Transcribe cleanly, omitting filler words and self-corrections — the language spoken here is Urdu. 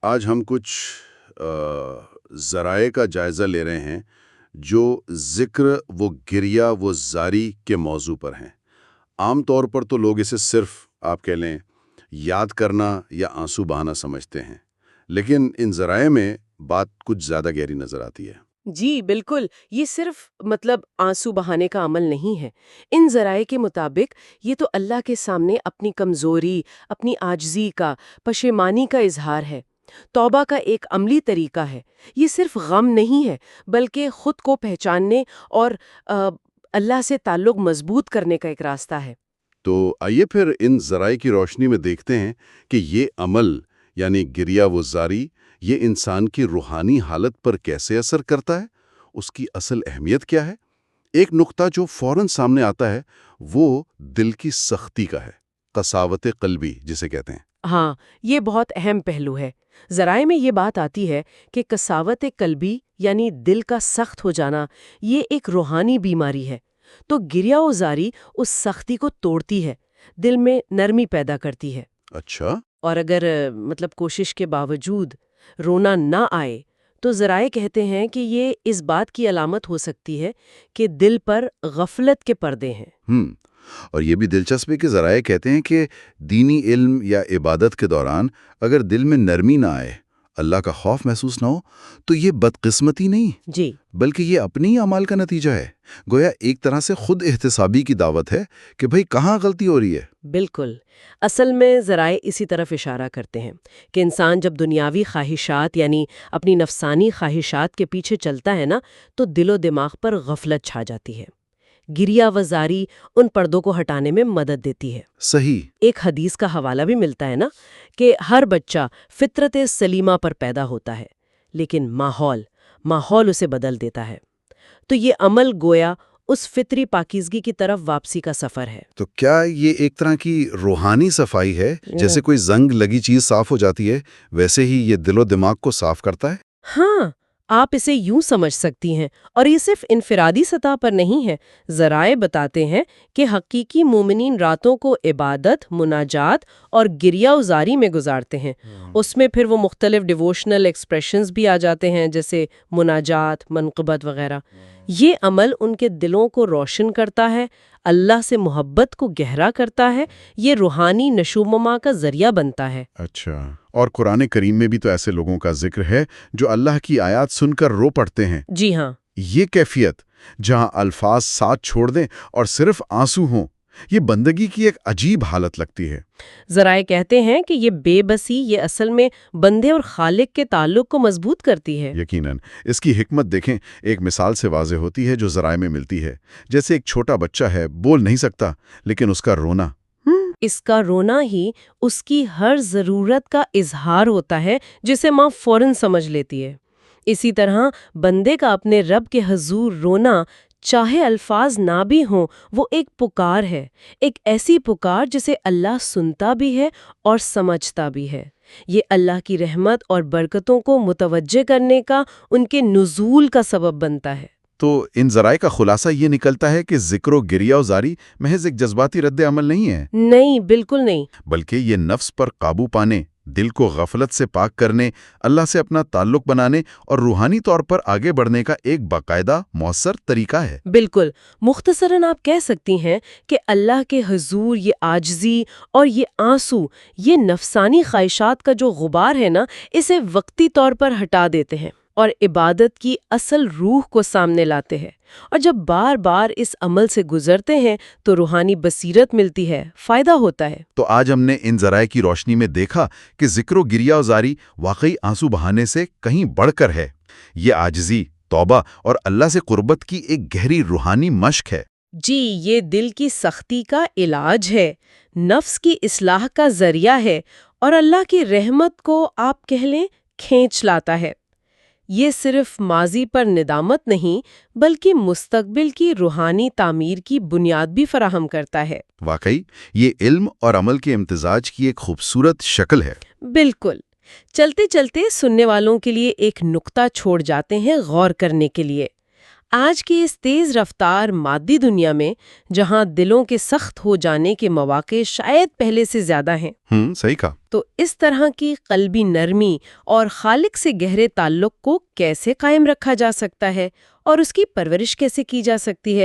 آج ہم کچھ ذرائع کا جائزہ لے رہے ہیں جو ذکر و گریہ و زاری کے موضوع پر ہیں۔ عام طور پر تو لوگ اسے صرف آپ کہہ لیں یاد کرنا یا آنسو بہانا سمجھتے ہیں، لیکن ان ذرائع میں بات کچھ زیادہ گہری نظر آتی ہے۔ جی بالکل، یہ صرف آنسو بہانے کا عمل نہیں ہے۔ ان ذرائع کے مطابق یہ تو اللہ کے سامنے اپنی کمزوری، اپنی عاجزی کا، پشیمانی کا اظہار ہے۔ توبہ کا ایک عملی طریقہ ہے۔ یہ صرف غم نہیں ہے بلکہ خود کو پہچاننے اور اللہ سے تعلق مضبوط کرنے کا ایک راستہ ہے۔ تو آئیے پھر ان ذرائع کی روشنی میں دیکھتے ہیں کہ یہ عمل یعنی گریہ و زاری یہ انسان کی روحانی حالت پر کیسے اثر کرتا ہے، اس کی اصل اہمیت کیا ہے۔ ایک نقطہ جو فوراً سامنے آتا ہے وہ دل کی سختی کا ہے، قساوت قلبی جسے کہتے ہیں۔ ہاں، یہ بہت اہم پہلو ہے۔ ذرائع میں یہ بات آتی ہے کہ قساوت قلبی یعنی دل کا سخت ہو جانا یہ ایک روحانی بیماری ہے۔ تو گریہ و زاری اس سختی کو توڑتی ہے، دل میں نرمی پیدا کرتی ہے۔ اچھا، اور اگر کوشش کے باوجود رونا نہ آئے تو ذرائع کہتے ہیں کہ یہ اس بات کی علامت ہو سکتی ہے کہ دل پر غفلت کے پردے ہیں۔ اور یہ بھی دلچسپ ہے کہ ذرائع کہتے ہیں کہ دینی علم یا عبادت کے دوران اگر دل میں نرمی نہ آئے، اللہ کا خوف محسوس نہ ہو، تو یہ بدقسمتی نہیں جی، بلکہ یہ اپنی ہی اعمال کا نتیجہ ہے۔ گویا ایک طرح سے خود احتسابی کی دعوت ہے کہ بھئی کہاں غلطی ہو رہی ہے۔ بالکل۔ اصل میں ذرائع اسی طرف اشارہ کرتے ہیں کہ انسان جب دنیاوی خواہشات یعنی اپنی نفسانی خواہشات کے پیچھے چلتا ہے نا، تو دل و دماغ پر غفلت چھا جاتی ہے۔ گریہ و زاری ان پردوں کو ہٹانے میں مدد دیتی ہے۔ صحیح۔ ایک حدیث کا حوالہ بھی ملتا ہے نا کہ ہر بچہ فطرت سلیمہ پر پیدا ہوتا ہے، لیکن ماحول اسے بدل دیتا ہے۔ تو یہ عمل گویا اس فطری پاکیزگی کی طرف واپسی کا سفر ہے۔ تو کیا یہ ایک طرح کی روحانی صفائی ہے؟ جیسے کوئی زنگ لگی چیز صاف ہو جاتی ہے، ویسے ہی یہ دل و دماغ کو صاف کرتا ہے؟ ہاں، آپ اسے یوں سمجھ سکتی ہیں، اور یہ صرف انفرادی سطح پر نہیں ہے۔ ذرائع بتاتے ہیں کہ حقیقی مومنین راتوں کو عبادت، مناجات اور گریہ و زاری میں گزارتے ہیں۔ اس میں پھر وہ مختلف ڈیووشنل ایکسپریشنز بھی آ جاتے ہیں، جیسے مناجات، منقبت وغیرہ۔ یہ عمل ان کے دلوں کو روشن کرتا ہے، اللہ سے محبت کو گہرا کرتا ہے، یہ روحانی نشومما کا ذریعہ بنتا ہے۔ اچھا، اور قرآن کریم میں بھی تو ایسے لوگوں کا ذکر ہے جو اللہ کی آیات سن کر رو پڑتے ہیں۔ جی ہاں، یہ کیفیت جہاں الفاظ ساتھ چھوڑ دیں اور صرف آنسو ہوں، یہ بندگی کی ایک عجیب حالت لگتی ہے۔ ذرائع کہتے ہیں کہ یہ بے بسی یہ اصل میں بندے اور خالق کے تعلق کو مضبوط کرتی ہے۔ یقیناً اس کی حکمت دیکھیں، ایک مثال سے واضح ہوتی ہے جو ذرائع میں ملتی ہے۔ جیسے ایک چھوٹا بچہ ہے، بول نہیں سکتا، لیکن اس کا رونا اس کا رونا ہی اس کی ہر ضرورت کا اظہار ہوتا ہے، جسے ماں فوراً سمجھ لیتی ہے۔ اسی طرح بندے کا اپنے رب کے حضور رونا، چاہے الفاظ نہ بھی ہوں، وہ ایک پکار ہے، ایک ایسی پکار جسے اللہ سنتا بھی ہے اور سمجھتا بھی ہے۔ یہ اللہ کی رحمت اور برکتوں کو متوجہ کرنے کا، ان کے نزول کا سبب بنتا ہے۔ تو ان ذرائع کا خلاصہ یہ نکلتا ہے کہ ذکر و گریہ و زاری محض ایک جذباتی رد عمل نہیں ہے، نہیں، بالکل نہیں۔ بلکہ یہ نفس پر قابو پانے، دل کو غفلت سے پاک کرنے، اللہ سے اپنا تعلق بنانے اور روحانی طور پر آگے بڑھنے کا ایک باقاعدہ مؤثر طریقہ ہے۔ بالکل، مختصراً آپ کہہ سکتی ہیں کہ اللہ کے حضور یہ عاجزی اور یہ آنسو، یہ نفسانی خواہشات کا جو غبار ہے نا، اسے وقتی طور پر ہٹا دیتے ہیں اور عبادت کی اصل روح کو سامنے لاتے ہیں۔ اور جب بار بار اس عمل سے گزرتے ہیں تو روحانی بصیرت ملتی ہے، فائدہ ہوتا ہے۔ تو آج ہم نے ان ذرائع کی روشنی میں دیکھا کہ ذکر و گریہ و زاری واقعی آنسو بہانے سے کہیں بڑھ کر ہے۔ یہ عاجزی، توبہ اور اللہ سے قربت کی ایک گہری روحانی مشق ہے۔ جی، یہ دل کی سختی کا علاج ہے، نفس کی اصلاح کا ذریعہ ہے، اور اللہ کی رحمت کو آپ کہہ لیں کھینچ لاتا ہے۔ یہ صرف ماضی پر ندامت نہیں بلکہ مستقبل کی روحانی تعمیر کی بنیاد بھی فراہم کرتا ہے۔ واقعی یہ علم اور عمل کے امتزاج کی ایک خوبصورت شکل ہے۔ بالکل۔ چلتے چلتے سننے والوں کے لیے ایک نقطہ چھوڑ جاتے ہیں غور کرنے کے لیے۔ آج کی اس تیز رفتار مادی دنیا میں جہاں دلوں کے سخت ہو جانے کے مواقع شاید پہلے سے زیادہ ہیں، صحیح کہا۔ تو اس طرح کی قلبی نرمی اور خالق سے گہرے تعلق کو کیسے قائم رکھا جا سکتا ہے اور اس کی پرورش کیسے کی جا سکتی ہے؟